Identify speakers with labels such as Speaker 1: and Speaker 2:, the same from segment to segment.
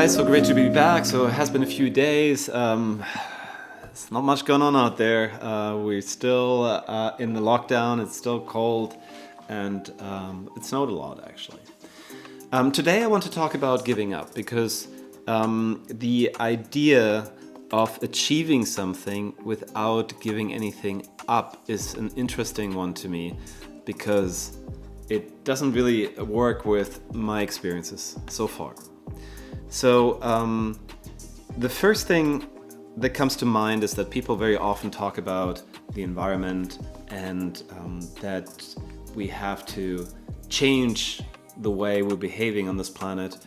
Speaker 1: guys, so great to be back. So it has been a few days. There's not much going on out there. We're still in the lockdown. It's still cold, and it snowed a lot actually. Today I want to talk about giving up because the idea of achieving something without giving anything up is an interesting one to me because it doesn't really work with my experiences so far. So the first thing that comes to mind is that people very often talk about the environment and that we have to change the way we're behaving on this planet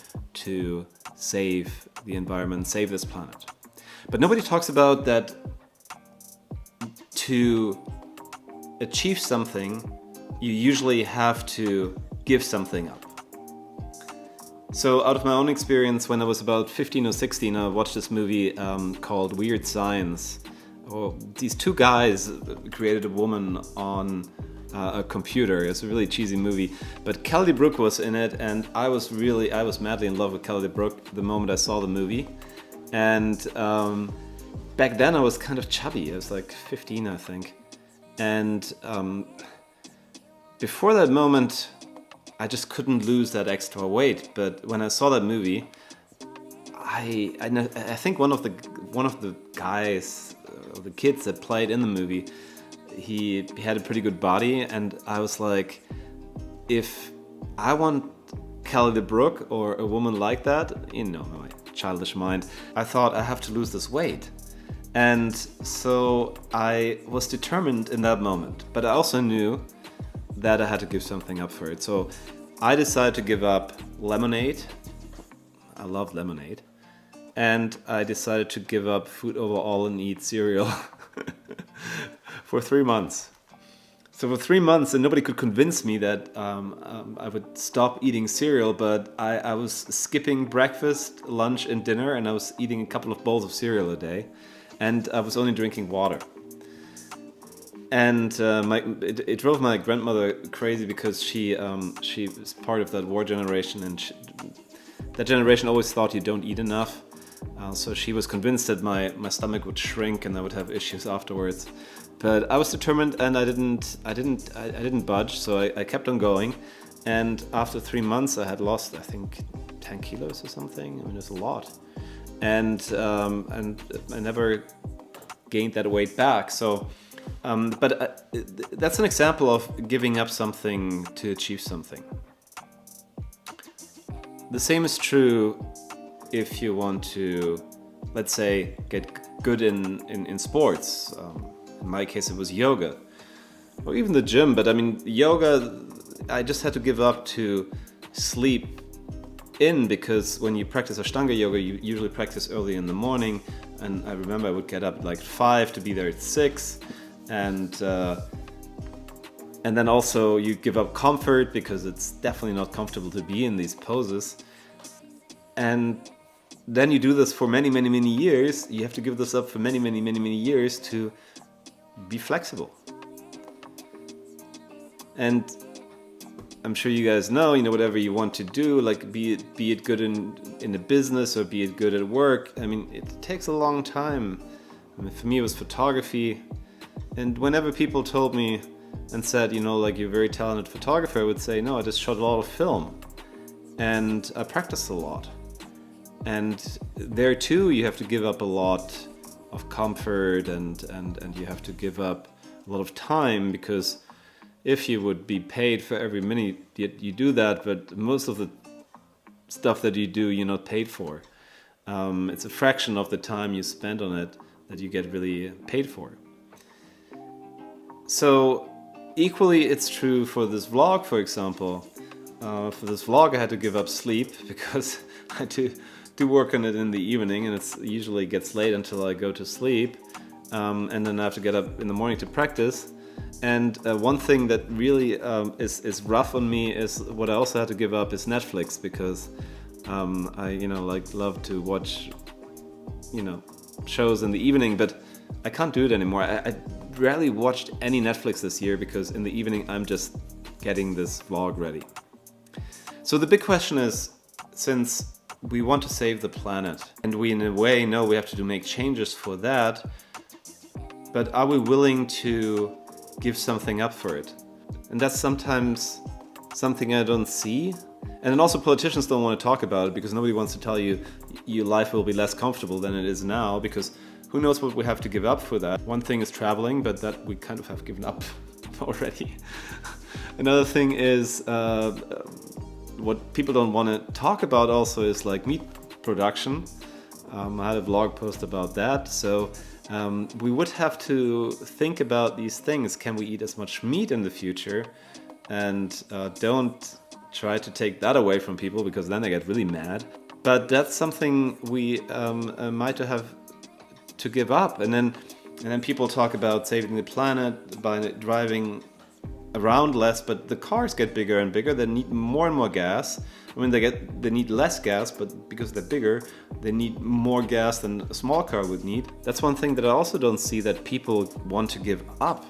Speaker 1: to save the environment, save this planet. But nobody talks about that to achieve something, you usually have to give something up. So out of my own experience, when I was about 15 or 16, I watched this movie called Weird Science. These two guys created a woman on a computer. It's a really cheesy movie, but Kelly Brook was in it, and I was madly in love with Kelly Brook the moment I saw the movie. And back then I was kind of chubby. I was like 15, I think. And before that moment, I just couldn't lose that extra weight. But when I saw that movie, I think one of the guys, or the kids that played in the movie, he had a pretty good body, and I was like, if I want Kelly Brook or a woman like that, my childish mind, I thought I have to lose this weight. And so I was determined in that moment, but I also knew that I had to give something up for it. So I decided to give up lemonade. I love lemonade. And I decided to give up food over all and eat cereal for 3 months. So for 3 months, and nobody could convince me that I would stop eating cereal, but I was skipping breakfast, lunch, and dinner, and I was eating a couple of bowls of cereal a day, and I was only drinking water. And it drove my grandmother crazy because she was part of that war generation, and that generation always thought you don't eat enough. So she was convinced that my stomach would shrink and I would have issues afterwards. But I was determined, and I didn't budge. So I kept on going, and after 3 months, I had lost, I think, 10 kilos or something. I mean, it was a lot, and I never gained that weight back. So. But that's an example of giving up something to achieve something. The same is true if you want to, let's say, get good in sports. In my case, it was yoga, or even the gym. But I mean, yoga, I just had to give up to sleep in, because when you practice Ashtanga yoga, you usually practice early in the morning. And I remember I would get up at like 5 to be there at 6. And then also you give up comfort, because it's definitely not comfortable to be in these poses. And then you do this for many, many, many years. You have to give this up for many, many, many, many years to be flexible. And I'm sure you guys know, whatever you want to do, like be it good in a business or be it good at work. I mean, it takes a long time. I mean, for me, it was photography. And whenever people told me and said, like, you're a very talented photographer, I would say, no, I just shot a lot of film. And I practiced a lot. And there too, you have to give up a lot of comfort and you have to give up a lot of time, because if you would be paid for every minute you do that, but most of the stuff that you do, you're not paid for. It's a fraction of the time you spend on it that you get really paid for. So equally, it's true for this vlog, for example. For this vlog, I had to give up sleep because I do work on it in the evening, and it usually gets late until I go to sleep. And then I have to get up in the morning to practice. And one thing that really is rough on me is what I also had to give up is Netflix, because I love to watch shows in the evening, but I can't do it anymore. I rarely watched any Netflix this year because in the evening I'm just getting this vlog ready. So the big question is, since we want to save the planet, and we in a way know we have to make changes for that, but are we willing to give something up for it? And that's sometimes something I don't see. And then also politicians don't want to talk about it because nobody wants to tell you your life will be less comfortable than it is now, because who knows what we have to give up for that. One thing is traveling, but that we kind of have given up already. Another thing is what people don't want to talk about also is like meat production. I had a blog post about that. So we would have to think about these things. Can we eat as much meat in the future? And don't try to take that away from people, because then they get really mad. But that's something we might have to give up. And then people talk about saving the planet by driving around less, but the cars get bigger and bigger. They need more and more gas. I mean, they need less gas, but because they're bigger, they need more gas than a small car would need. That's one thing that I also don't see that people want to give up.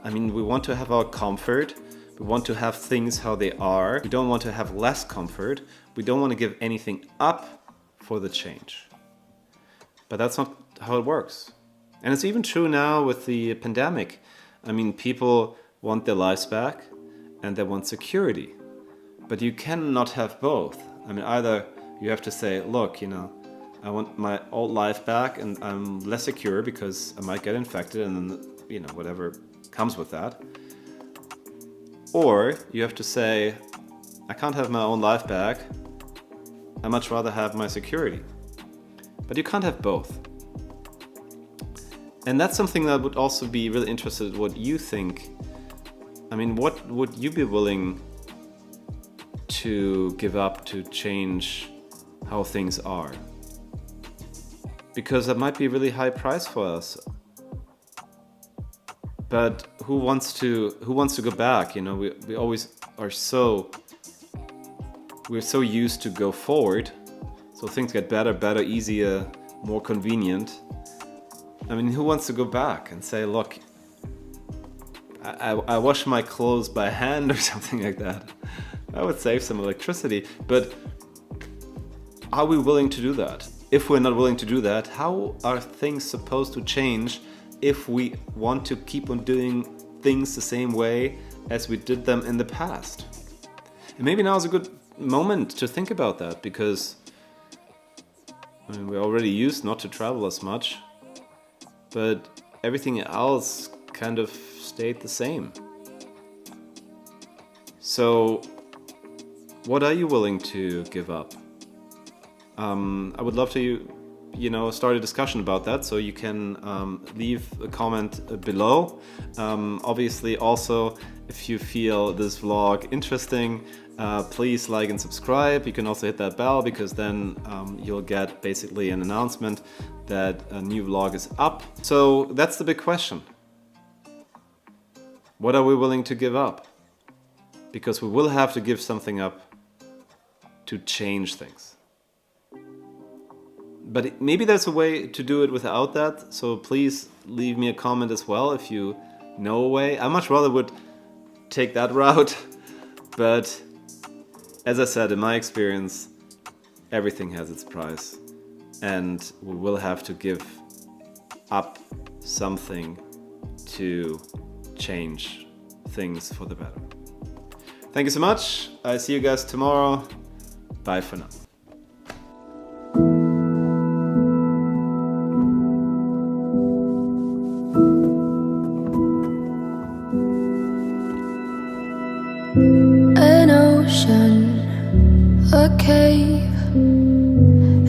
Speaker 1: I mean, we want to have our comfort. We want to have things how they are. We don't want to have less comfort. We don't want to give anything up for the change. But that's not how it works. And it's even true now with the pandemic. I mean, people want their lives back and they want security. But you cannot have both. I mean, either you have to say, look, I want my old life back and I'm less secure because I might get infected and then, whatever comes with that. Or you have to say, I can't have my own life back. I much rather have my security. But you can't have both. And that's something that I would also be really interested in what you think. I mean, what would you be willing to give up to change how things are? Because that might be a really high price for us. But who wants to go back? We always are we're so used to go forward. So things get better, easier, more convenient. I mean, who wants to go back and say, look, I wash my clothes by hand or something like that? That would save some electricity. But are we willing to do that? If we're not willing to do that, how are things supposed to change if we want to keep on doing things the same way as we did them in the past? And maybe now is a good moment to think about that, because we're already used not to travel as much, but everything else kind of stayed the same. So what are you willing to give up? I would love to start a discussion about that, so you can leave a comment below. Obviously, also, if you feel this vlog interesting, please like and subscribe. You can also hit that bell, because then you'll get basically an announcement that a new vlog is up. So that's the big question. What are we willing to give up? Because we will have to give something up to change things. But maybe there's a way to do it without that, so please leave me a comment as well if you know a way. I much rather would take that route, but as I said, in my experience, everything has its price, and we will have to give up something to change things for the better. Thank you so much. I see you guys tomorrow. Bye for now.
Speaker 2: An ocean, a cave,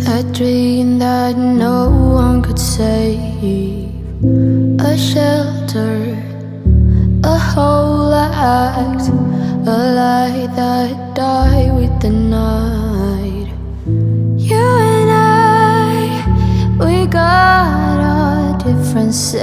Speaker 2: a dream that no one could save, a shelter, a whole act, a light that died with the night. You and I, we got our differences,